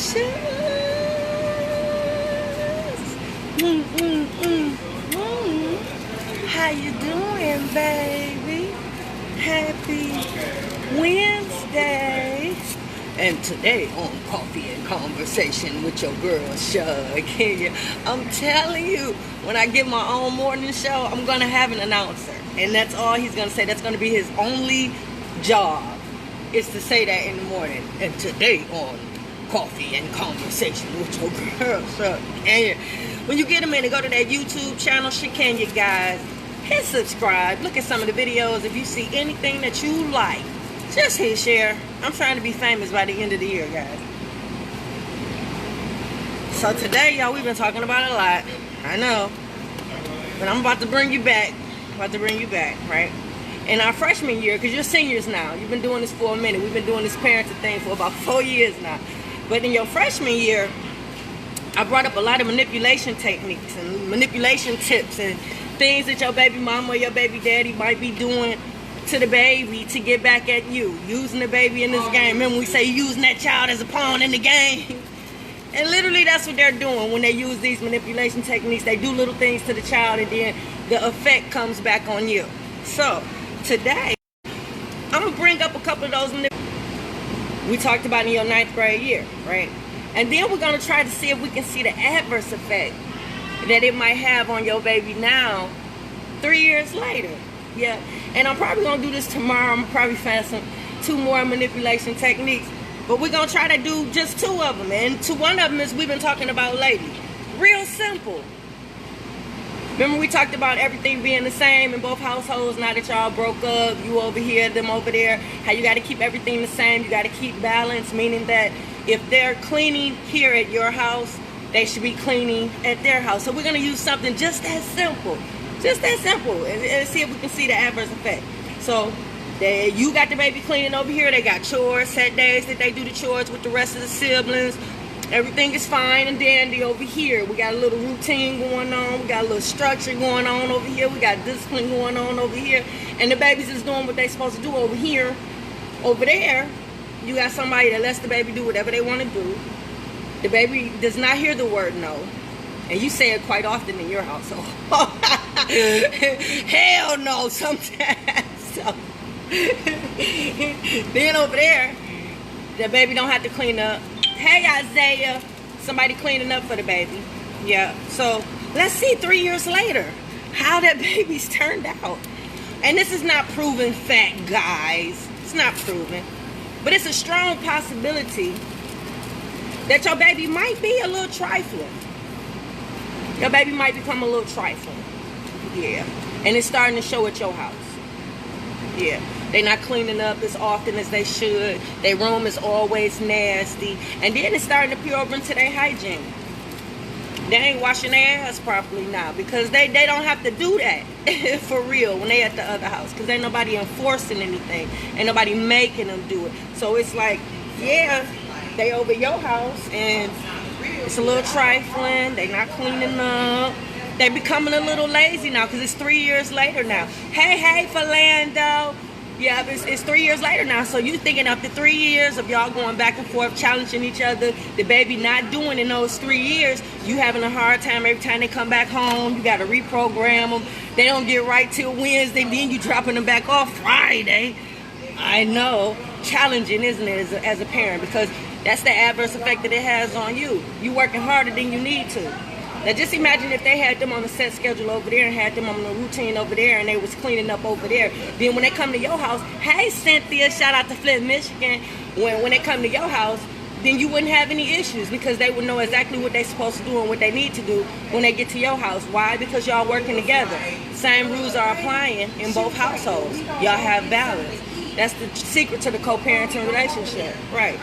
Mm, mm, mm, mm. How you doing, baby? Happy Wednesday. And today on Coffee and Conversation with your girl, Shakenya, I'm telling you, when I get my own morning show, I'm going to have an announcer. And that's all he's going to say. That's going to be his only job, is to say that in the morning. And today on Coffee and Conversation with your girl, Shakenya. When you get a minute, go to that YouTube channel, Shakenya, guys. Hit subscribe. Look at some of the videos. If you see anything that you like, just hit share. I'm trying to be famous by the end of the year, guys. So today, y'all, we've been talking about a lot. I know. But I'm about to bring you back. Right? In our freshman year, because you're seniors now. You've been doing this for a minute. We've been doing this parenting thing for about 4 years now. But in your freshman year, I brought up a lot of manipulation techniques and manipulation tips and things that your baby mama or your baby daddy might be doing to the baby to get back at you, using the baby in this game. Remember, we say using that child as a pawn in the game. And literally that's what they're doing when they use these manipulation techniques. They do little things to the child and then the effect comes back on you. So today, I'm going to bring up a couple of those we talked about in your 9th grade year, right? And then we're going to try to see if we can see the adverse effect that it might have on your baby now, 3 years later. Yeah, and I'm probably going to do this tomorrow. I'm probably find two more manipulation techniques. But we're going to try to do just 2 of them. And one of them is we've been talking about lately. Real simple. Remember we talked about everything being the same in both households. Now that y'all broke up, you over here, them over there. How you got to keep everything the same. You got to keep balance, meaning that if they're cleaning here at your house, they should be cleaning at their house. So we're going to use something just that simple. Just that simple, and see if we can see the adverse effect. So, you got the baby cleaning over here. They got chores, set days that they do the chores with the rest of the siblings. Everything is fine and dandy over here. We got a little routine going on. We got a little structure going on over here. We got discipline going on over here. And the babies is doing what they're supposed to do over here. Over there, you got somebody that lets the baby do whatever they want to do. The baby does not hear the word no. And you say it quite often in your household. Hell no, sometimes. So. Then over there, the baby don't have to clean up. Hey, Isaiah. Somebody cleaning up for the baby. Yeah. So let's see 3 years later how that baby's turned out. And this is not proven fact, guys. It's not proven. But it's a strong possibility that your baby might be a little trifling. Your baby might become a little trifling. Yeah. And it's starting to show at your house. Yeah. They're not cleaning up as often as they should. Their room is always nasty. And then it's starting to peer over into their hygiene. They ain't washing their ass properly now because they don't have to do that for real when they at the other house, because ain't nobody enforcing anything. Ain't nobody making them do it. So it's like, yeah, they over your house and it's a little trifling. They not cleaning up. They becoming a little lazy now because it's 3 years later now. Hey, Philando. Yeah, it's 3 years later now. So you thinking after 3 years of y'all going back and forth, challenging each other, the baby not doing in those 3 years, you having a hard time every time they come back home. You got to reprogram them. They don't get right till Wednesday. Then you dropping them back off Friday. I know. Challenging, isn't it, as a parent? Because that's the adverse effect that it has on you. You working harder than you need to. Now just imagine if they had them on a set schedule over there and had them on a routine over there and they was cleaning up over there. Then when they come to your house, hey Cynthia, shout out to Flint, Michigan. When they come to your house, then you wouldn't have any issues because they would know exactly what they're supposed to do and what they need to do when they get to your house. Why? Because y'all working together. Same rules are applying in both households. Y'all have balance. That's the secret to the co-parenting relationship. Right.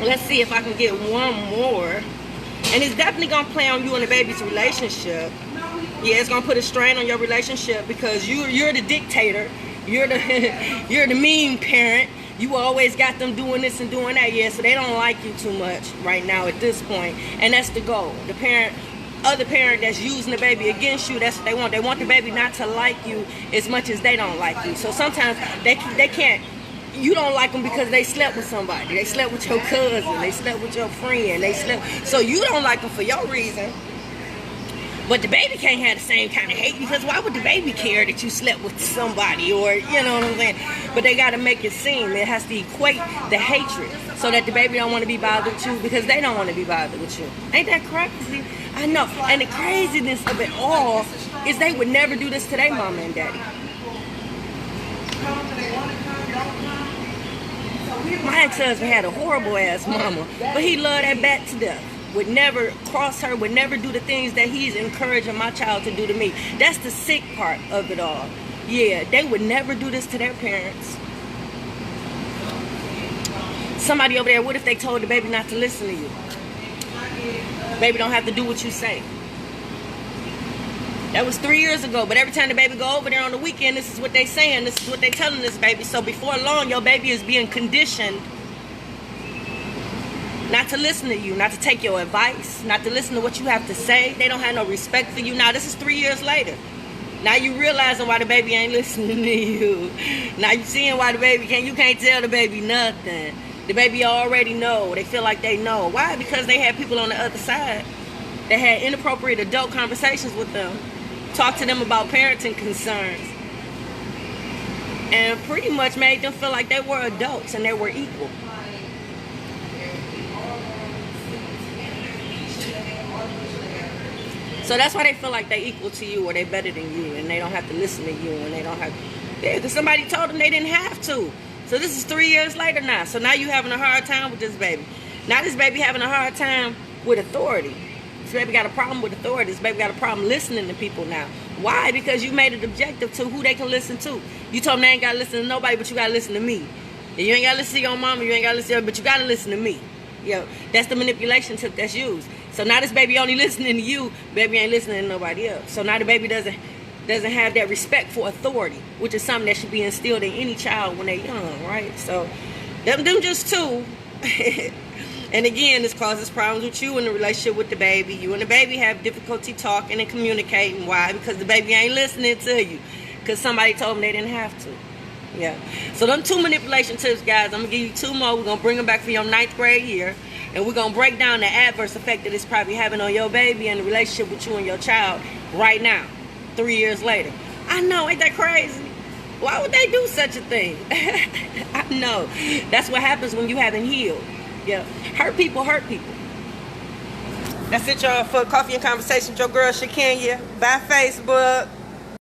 Let's see if I can get one more. And it's definitely going to play on you and the baby's relationship. Yeah, it's going to put a strain on your relationship because you're the dictator. You're the mean parent. You always got them doing this and doing that. Yeah, so they don't like you too much right now at this point. And that's the goal. The other parent that's using the baby against you, that's what they want. They want the baby not to like you as much as they don't like you. So sometimes they can't you don't like them because they slept with somebody. They slept with your cousin. They slept with your friend. They slept. So you don't like them for your reason. But the baby can't have the same kind of hate, because why would the baby care that you slept with somebody, or, you know what I'm saying? But they got to make it seem, it has to equate the hatred so that the baby don't want to be bothered with you because they don't want to be bothered with you. Ain't that crazy? I know. And the craziness of it all is they would never do this to their mama and daddy. My ex-husband had a horrible ass mama, but he loved that bat to death. Would never cross her, would never do the things that he's encouraging my child to do to me. That's the sick part of it all. Yeah, they would never do this to their parents. Somebody over there, what if they told the baby not to listen to you? Baby don't have to do what you say. That was 3 years ago, but every time the baby go over there on the weekend, this is what they saying, this is what they telling this baby. So before long, your baby is being conditioned not to listen to you, not to take your advice, not to listen to what you have to say. They don't have no respect for you. Now, this is 3 years later. Now you realizing why the baby ain't listening to you. Now you seeing why the baby you can't tell the baby nothing. The baby already know. They feel like they know. Why? Because they had people on the other side that had inappropriate adult conversations with them. Talk to them about parenting concerns. And pretty much made them feel like they were adults and they were equal. So that's why they feel like they equal to you, or they better than you, and they don't have to listen to you, and they don't have because somebody told them they didn't have to. So this is 3 years later now. So now you having a hard time with this baby. Now this baby having a hard time with authority. This baby got a problem with authority. This baby got a problem listening to people now. Why? Because you made it objective to who they can listen to. You told them they ain't got to listen to nobody, but you got to listen to me. And you ain't got to listen to your mama, you ain't got to listen to her, but you got to listen to me. Yo, that's the manipulation tip that's used. So now this baby only listening to you, baby ain't listening to nobody else. So now the baby doesn't have that respect for authority, which is something that should be instilled in any child when they're young, right? So them just two. And again, this causes problems with you in the relationship with the baby. You and the baby have difficulty talking and communicating. Why? Because the baby ain't listening to you. Because somebody told them they didn't have to. Yeah. So them 2 manipulation tips, guys. I'm going to give you 2 more. We're going to bring them back for your 9th grade year. And we're going to break down the adverse effect that it's probably having on your baby and the relationship with you and your child right now, 3 years later. I know, ain't that crazy? Why would they do such a thing? I know. That's what happens when you haven't healed. Yeah. Hurt people hurt people. That's it, y'all, for Coffee and Conversation with your girl, Shakenya. Bye, Facebook.